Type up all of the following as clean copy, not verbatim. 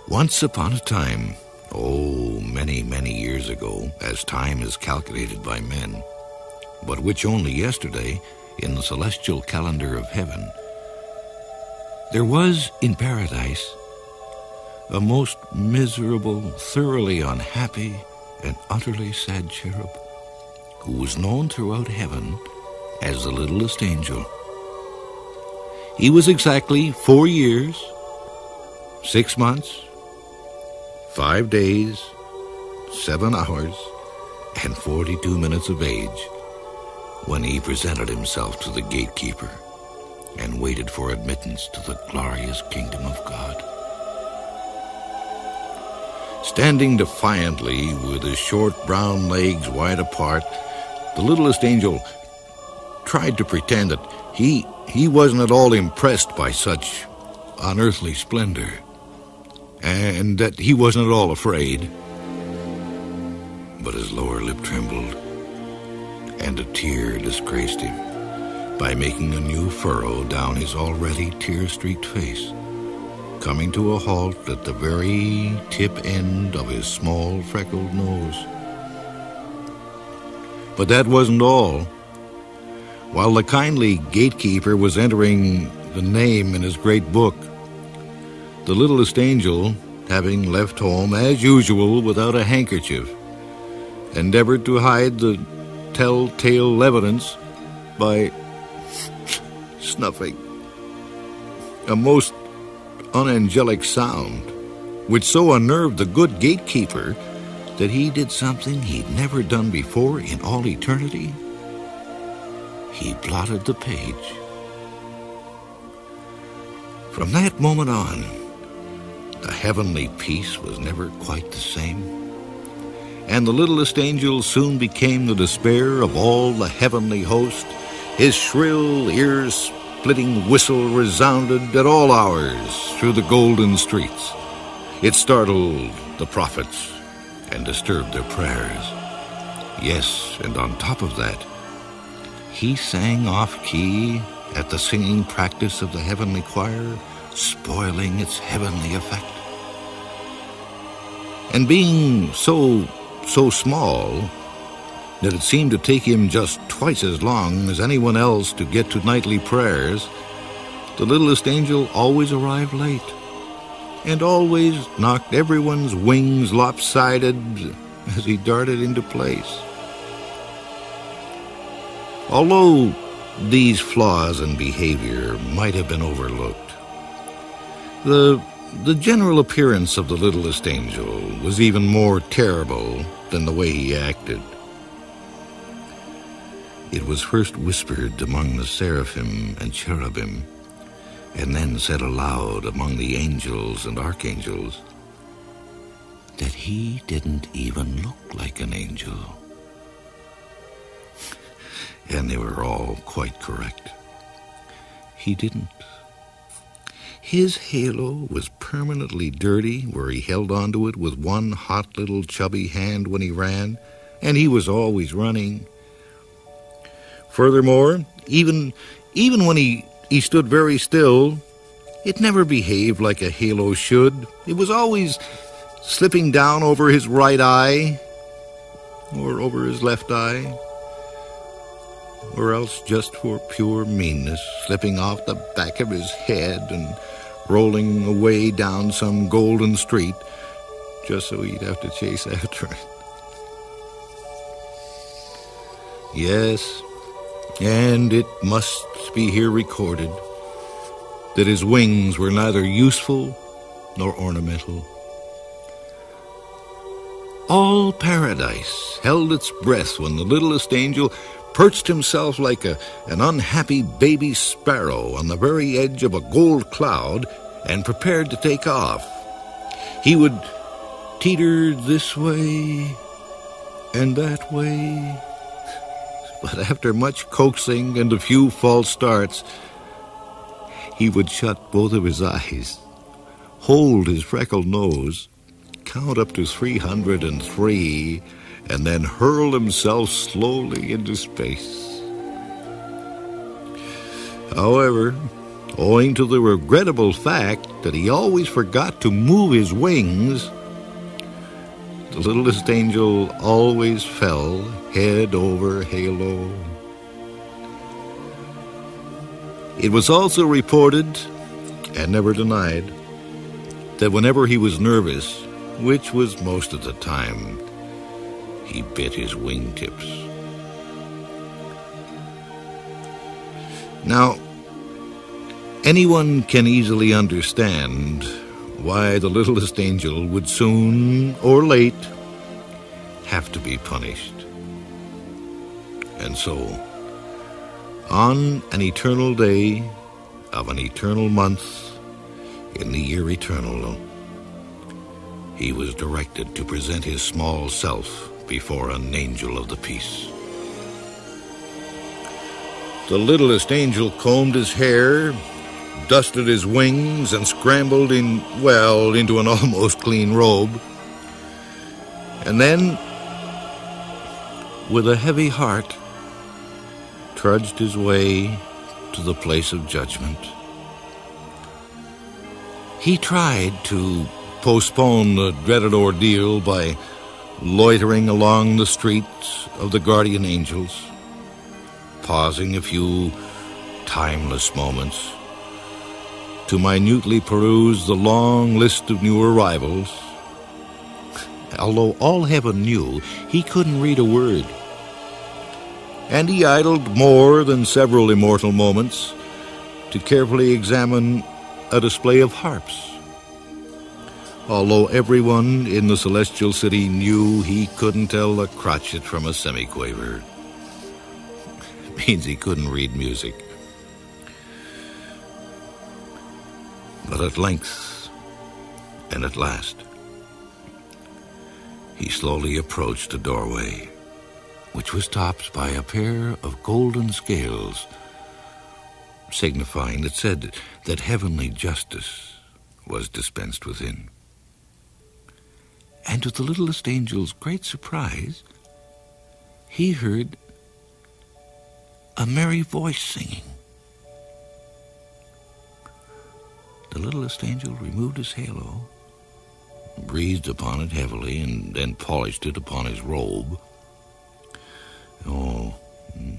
Once upon a time, many, many years ago, as time is calculated by men, but which only yesterday in the celestial calendar of heaven, there was in paradise a most miserable, thoroughly unhappy, and utterly sad cherub, who was known throughout heaven as the littlest angel. He was exactly 4 years, 6 months, 5 days, 7 hours, and 42 minutes of age when he presented himself to the gatekeeper and waited for admittance to the glorious kingdom of God. Standing defiantly with his short brown legs wide apart, the littlest angel tried to pretend that he wasn't at all impressed by such unearthly splendor, and that he wasn't at all afraid. But his lower lip trembled, and a tear disgraced him by making a new furrow down his already tear-streaked face, coming to a halt at the very tip end of his small freckled nose. But that wasn't all. While the kindly gatekeeper was entering the name in his great book, the littlest angel, having left home as usual without a handkerchief, endeavored to hide the telltale evidence by snuffing a most unangelic sound, which so unnerved the good gatekeeper that he did something he'd never done before in all eternity. He blotted the page. From that moment on, the heavenly peace was never quite the same, and the littlest angel soon became the despair of all the heavenly host. His shrill, ear-splitting whistle resounded at all hours through the golden streets. It startled the prophets and disturbed their prayers. Yes, and on top of that, he sang off-key at the singing practice of the heavenly choir, spoiling its heavenly effect. And being so small that it seemed to take him just twice as long as anyone else to get to nightly prayers, the littlest angel always arrived late and always knocked everyone's wings lopsided as he darted into place. Although these flaws in behavior might have been overlooked, the general appearance of the littlest angel was even more terrible than the way he acted. It was first whispered among the seraphim and cherubim, and then said aloud among the angels and archangels, that he didn't even look like an angel. And they were all quite correct. He didn't. His halo was permanently dirty where he held onto it with one hot little chubby hand when he ran, and he was always running. Furthermore, even when he stood very still, it never behaved like a halo should. It was always slipping down over his right eye, or over his left eye, or else just for pure meanness, slipping off the back of his head and rolling away down some golden street, just so he'd have to chase after it. Yes, and it must be here recorded that his wings were neither useful nor ornamental. All paradise held its breath when the littlest angel perched himself like an unhappy baby sparrow on the very edge of a gold cloud and prepared to take off. He would teeter this way and that way, But after much coaxing and a few false starts, he would shut both of his eyes, hold his freckled nose, count up to 303, and then hurl himself slowly into space. However, owing to the regrettable fact that he always forgot to move his wings, the littlest angel always fell head over halo. It was also reported, and never denied, that whenever he was nervous, which was most of the time, he bit his wingtips. Now, anyone can easily understand why the littlest angel would soon or late have to be punished. And so, on an eternal day of an eternal month in the year eternal, he was directed to present his small self before an angel of the peace. The littlest angel combed his hair, dusted his wings, and scrambled into an almost clean robe. And then, with a heavy heart, trudged his way to the place of judgment. He tried to postpone the dreaded ordeal by loitering along the streets of the guardian angels, pausing a few timeless moments to minutely peruse the long list of new arrivals. Although all heaven knew, he couldn't read a word. And he idled more than several immortal moments to carefully examine a display of harps. Although everyone in the celestial city knew he couldn't tell a crotchet from a semiquaver. It means he couldn't read music. But at length, and at last, he slowly approached a doorway, which was topped by a pair of golden scales, signifying, it said, that heavenly justice was dispensed within. And to the littlest angel's great surprise, he heard a merry voice singing. The littlest angel removed his halo, breathed upon it heavily, and then polished it upon his robe. Oh,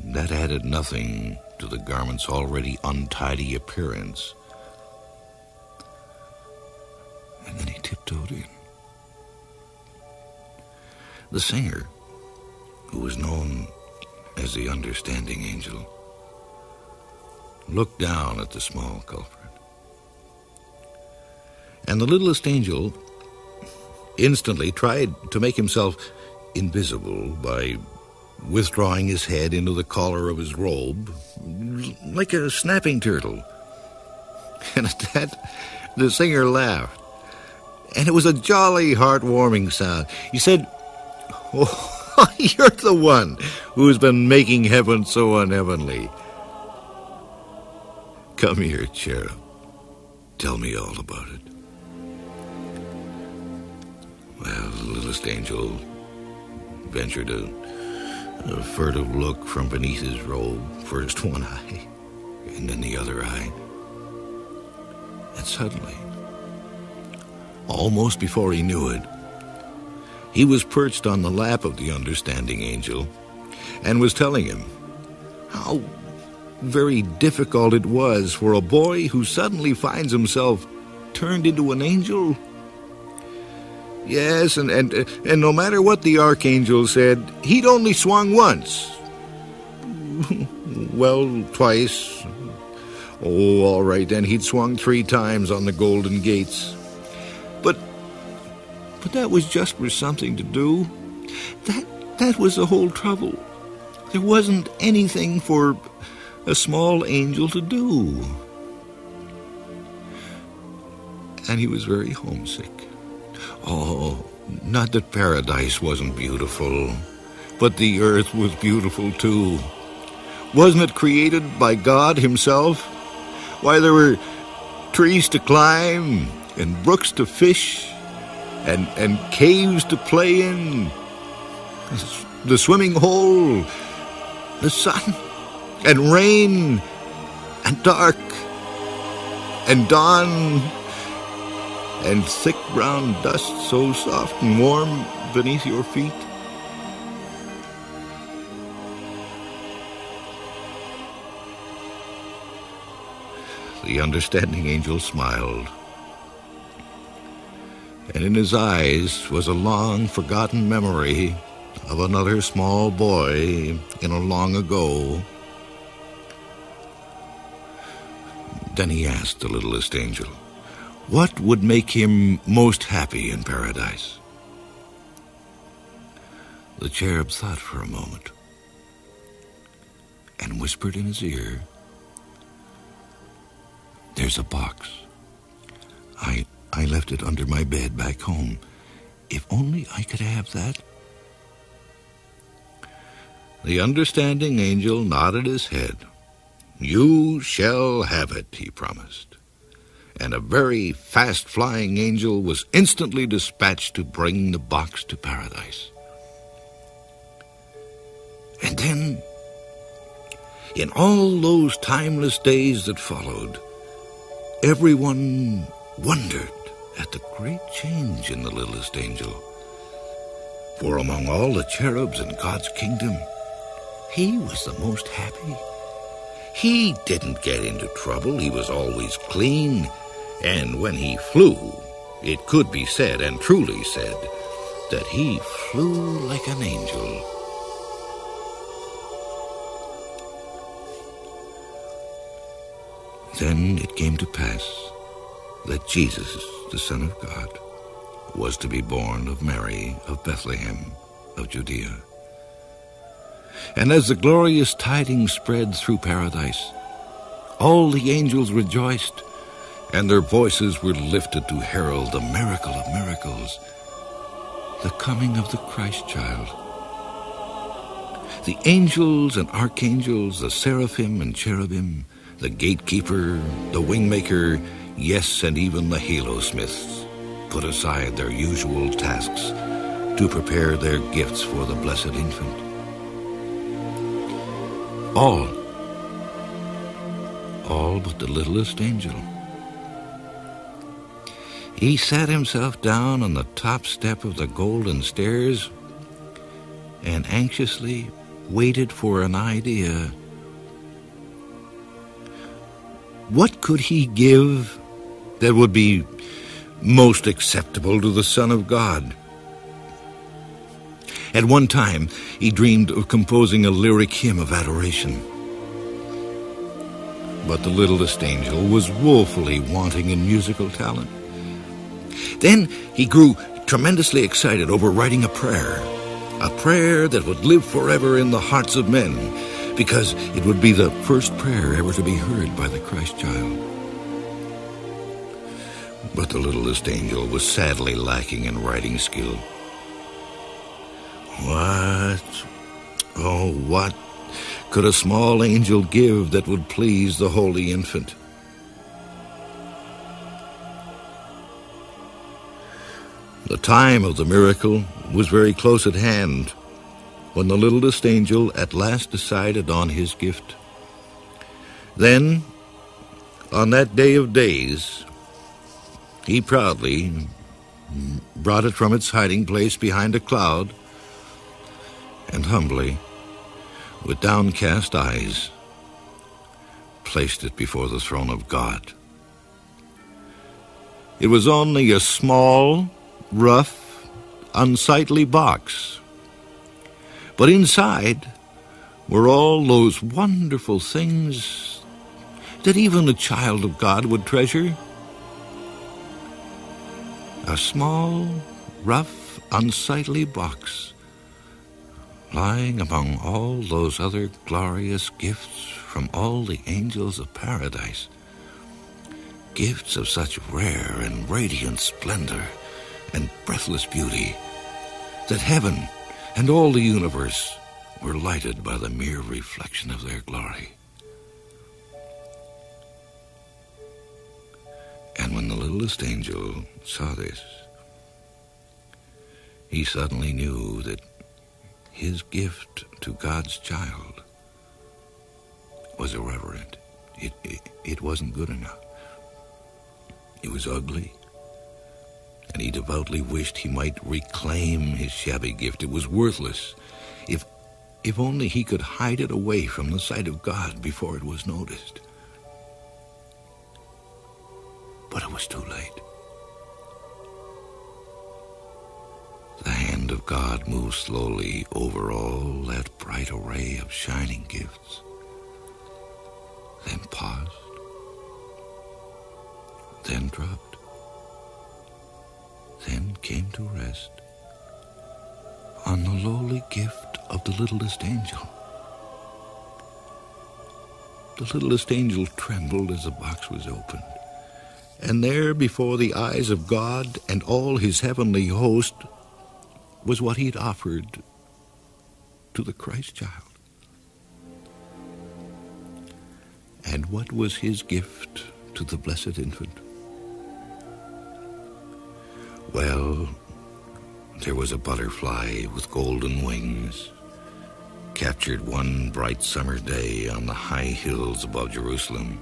that added nothing to the garment's already untidy appearance. And then he tiptoed in. The singer, who was known as the understanding angel, looked down at the small culprit. And the littlest angel instantly tried to make himself invisible by withdrawing his head into the collar of his robe, like a snapping turtle. And at that, the singer laughed. And it was a jolly, heartwarming sound. He said, "Oh, you're the one who's been making heaven so unheavenly. Come here, cherub. Tell me all about it." Well, the littlest angel ventured a furtive look from beneath his robe, first one eye, and then the other eye. And suddenly, almost before he knew it, he was perched on the lap of the understanding angel and was telling him how very difficult it was for a boy who suddenly finds himself turned into an angel. Yes, and no matter what the archangel said, he'd only swung once. Well, twice. Oh, all right, then he'd swung 3 times on the golden gates. But that was just for something to do. That was the whole trouble. There wasn't anything for a small angel to do. And he was very homesick. Oh, not that paradise wasn't beautiful, But the earth was beautiful too. Wasn't it created by God himself? Why, there were trees to climb, and brooks to fish, and caves to play in, the swimming hole, the sun, and rain, and dark, and dawn, and thick brown dust so soft and warm beneath your feet. The understanding angel smiled, and in his eyes was a long-forgotten memory of another small boy in a long ago. Then he asked the littlest angel, what would make him most happy in paradise? The cherub thought for a moment and whispered in his ear, there's a box. I left it under my bed back home. If only I could have that. The understanding angel nodded his head. You shall have it, he promised. And a very fast-flying angel was instantly dispatched to bring the box to paradise. And then, in all those timeless days that followed, everyone wondered at the great change in the littlest angel. For among all the cherubs in God's kingdom, he was the most happy. He didn't get into trouble. He was always clean. And when he flew, it could be said, and truly said, that he flew like an angel. Then it came to pass that Jesus, the Son of God, was to be born of Mary of Bethlehem of Judea. And as the glorious tidings spread through paradise, all the angels rejoiced, and their voices were lifted to herald the miracle of miracles, the coming of the Christ child. The angels and archangels, the seraphim and cherubim, the gatekeeper, the wingmaker, yes, and even the halo-smiths put aside their usual tasks to prepare their gifts for the blessed infant. All but the littlest angel. He sat himself down on the top step of the golden stairs and anxiously waited for an idea. What could he give that would be most acceptable to the Son of God? At one time, he dreamed of composing a lyric hymn of adoration. But the littlest angel was woefully wanting in musical talent. Then he grew tremendously excited over writing a prayer that would live forever in the hearts of men, because it would be the first prayer ever to be heard by the Christ child. But the littlest angel was sadly lacking in writing skill. What could a small angel give that would please the holy infant? The time of the miracle was very close at hand when the littlest angel at last decided on his gift. Then, on that day of days, he proudly brought it from its hiding place behind a cloud and humbly, with downcast eyes, placed it before the throne of God. It was only a small, rough, unsightly box, but inside were all those wonderful things that even a child of God would treasure. A small, rough, unsightly box, lying among all those other glorious gifts from all the angels of paradise, gifts of such rare and radiant splendor and breathless beauty that heaven and all the universe were lighted by the mere reflection of their glory. And when the littlest angel saw this, he suddenly knew that his gift to God's child was irreverent. It wasn't good enough. It was ugly, and he devoutly wished he might reclaim his shabby gift. It was worthless. If only he could hide it away from the sight of God before it was noticed. But it was too late. The hand of God moved slowly over all that bright array of shining gifts, then paused, then dropped, then came to rest on the lowly gift of the littlest angel. The littlest angel trembled as the box was opened, and there before the eyes of God and all his heavenly host was what he'd offered to the Christ child. And what was his gift to the blessed infant? Well, there was a butterfly with golden wings, captured one bright summer day on the high hills above Jerusalem,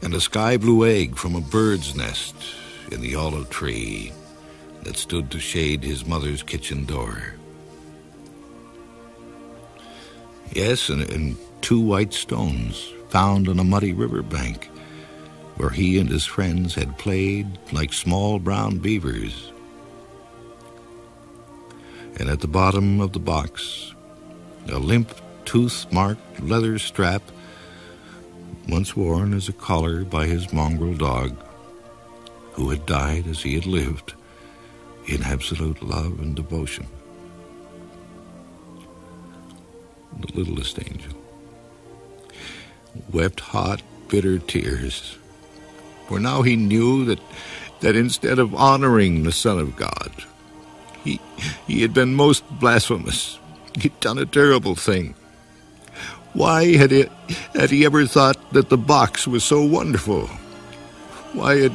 and a sky-blue egg from a bird's nest in the olive tree that stood to shade his mother's kitchen door. Yes, and 2 white stones found on a muddy riverbank where he and his friends had played like small brown beavers. And at the bottom of the box, a limp, tooth-marked leather strap once worn as a collar by his mongrel dog, who had died as he had lived in absolute love and devotion. The littlest angel wept hot, bitter tears, for now he knew that instead of honoring the Son of God, he had been most blasphemous. He'd done a terrible thing. Why had he ever thought that the box was so wonderful? Why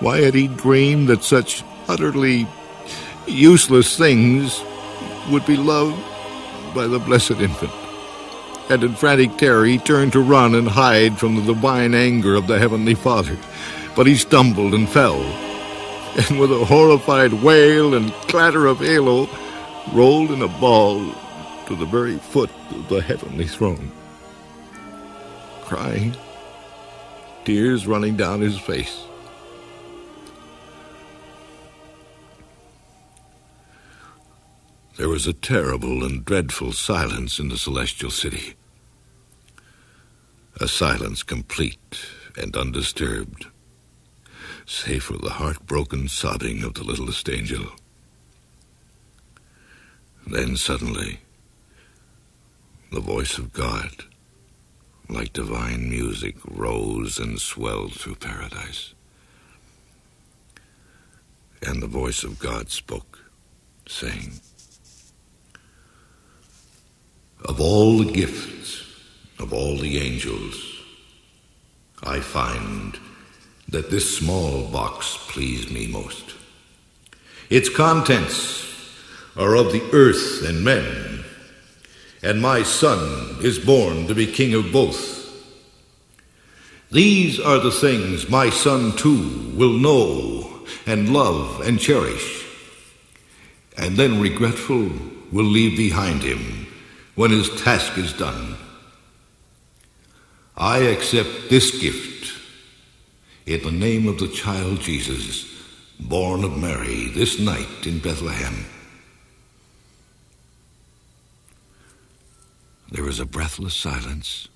had he dreamed that such utterly useless things would be loved by the blessed infant? And in frantic terror he turned to run and hide from the divine anger of the Heavenly Father. But he stumbled and fell, and with a horrified wail and clatter of halo, rolled in a ball to the very foot of the heavenly throne, crying, tears running down his face. There was a terrible and dreadful silence in the celestial city, a silence complete and undisturbed, save for the heartbroken sobbing of the littlest angel. Then suddenly, the voice of God, like divine music, rose and swelled through paradise. And the voice of God spoke, saying, "Of all the gifts of all the angels, I find that this small box pleased me most. Its contents are of the earth and men, and my son is born to be king of both. These are the things my son too will know and love and cherish, and then regretful will leave behind him when his task is done. I accept this gift in the name of the child Jesus, born of Mary this night in Bethlehem." There was a breathless silence,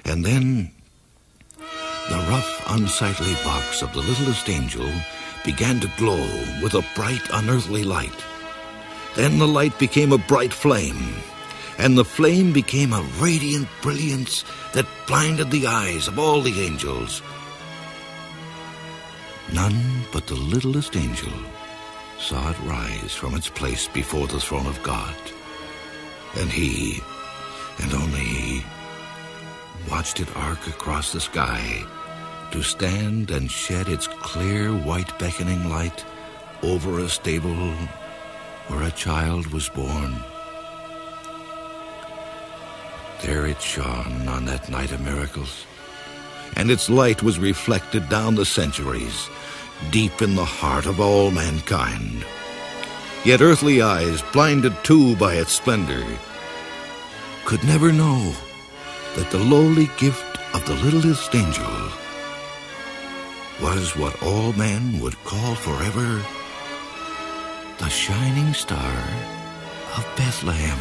and then the rough, unsightly box of the littlest angel began to glow with a bright, unearthly light. Then the light became a bright flame, and the flame became a radiant brilliance that blinded the eyes of all the angels. None but the littlest angel saw it rise from its place before the throne of God. And he, and only he, watched it arc across the sky to stand and shed its clear white beckoning light over a stable where a child was born. There it shone on that night of miracles, and its light was reflected down the centuries, deep in the heart of all mankind. Yet earthly eyes, blinded too by its splendor, could never know that the lowly gift of the littlest angel was what all men would call forever the shining star of Bethlehem.